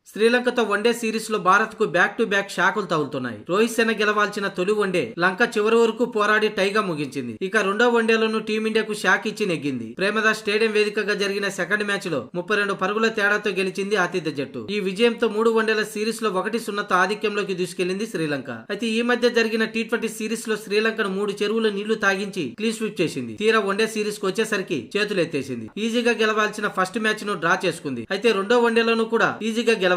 శ్రీలంకతో one day series లో భారత్ కు బ్యాక్ టు బ్యాక్ షాకులు తగులుతున్నాయి. రోహిత్ శర్మ గెలవాల్సిన తొలి వన్డే లంక చివరి వరకు పోరాడి టైగా ముగించింది. ఇక రెండో వన్డేలోనూ టీమిండియాకు షాక్ ఇచ్చి నెగ్గింది. ప్రేమదాస్ స్టేడియం వేదికగా జరిగిన సెకండ్ మ్యాచ్ లో 32 పరుగుల తేడాతో గెలిచింది ఆతిథ్య జట్టు. ఈ విజయంతో 3 వన్డేల సిరీస్ లో 1-0 ఆధిక్యంలోకి దూసుకెళ్లింది శ్రీలంక. అయితే ఈ మధ్య జరిగిన టీ20 సిరీస్ లో శ్రీలంకను 3 చెరువుల నీళ్లు తాగించి క్లీన్ స్వీప్ చేసింది. తీరా వన్డే సిరీస్ కు వచ్చేసరికి చేతులెత్తేసింది. ఈజీగా గెలవాల్సిన ఫస్ట్ మ్యాచ్ ను డ్రా చేసుకుంది. అయితే రెండో వన్డేలోనూ కూడా ఈజీగా గెలవాల్సింది.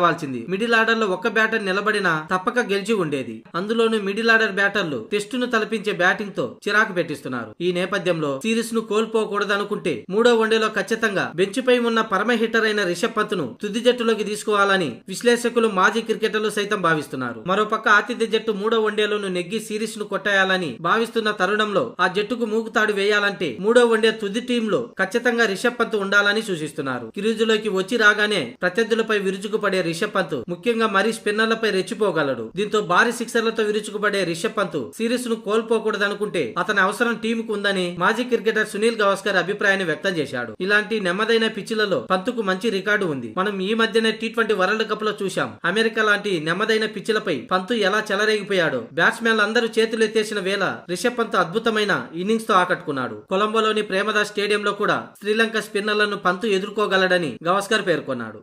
మిడిల్ ఆర్డర్ లో ఒక్క బ్యాటర్ నిలబడినా తప్పక గెలిచి ఉండేది. అందులోనూ మిడిల్ ఆర్డర్ బ్యాటర్లు టెస్టును తలపించే బ్యాటింగ్ తో చిరాకు పెట్టిస్తున్నారు. ఈ నేపథ్యంలో సిరీస్ ను కోల్పోకూడదనుకుంటే మూడో వన్డేలో ఖచ్చితంగా బెంచ్ పై ఉన్న పరమ హిట్టర్ అయిన రిషబ్ పంత్ ను తుది జట్టులోకి తీసుకోవాలని విశ్లేషకులు, మాజీ క్రికెటర్లు సైతం భావిస్తున్నారు. మరోపక్క ఆతిథ్య జట్టు మూడో వన్డేలోను నెగ్గి సిరీస్ ను కొట్టేయాలని భావిస్తున్న తరుణంలో ఆ జట్టుకు మూగుతాడు వేయాలంటే మూడో వన్డే తుది టీంలో ఖచ్చితంగా రిషబ్ పంత్ ఉండాలని సూచిస్తున్నారు. క్రీజులోకి వచ్చి రాగానే ప్రత్యర్థులపై విరుచుకుపడే రిషబ్ పంత్ ముఖ్యంగా మరీ స్పిన్నర్లపై రెచ్చిపోగలడు. దీంతో భారీ సిక్సర్లతో విరుచుకుపడే రిషబ్ పంత్ సిరీస్ ను కోల్పోకూడదనుకుంటే అతని అవసరం టీంకు ఉందని మాజీ క్రికెటర్ సునీల్ గవాస్కర్ అభిప్రాయాన్ని వ్యక్తం చేశాడు. ఇలాంటి నెమ్మదైన పిచ్లలో పంత్కు మంచి రికార్డు ఉంది. మనం ఈ మధ్యనే టీ20 వరల్డ్ కప్ లో చూశాం. అమెరికా లాంటి నెమ్మదైన పిచ్లపై పంత్ ఎలా చెలరేగిపోయాడో. బ్యాట్స్మెన్లు అందరూ చేతులెత్తేసిన వేళ రిషబ్ పంత్ అద్భుతమైన ఇన్నింగ్స్ తో ఆకట్టుకున్నాడు. కొలంబోలోని ప్రేమదాస్ స్టేడియంలో కూడా శ్రీలంక స్పిన్నర్లను పంత్ ఎదుర్కోగలడని గవాస్కర్ పేర్కొన్నాడు.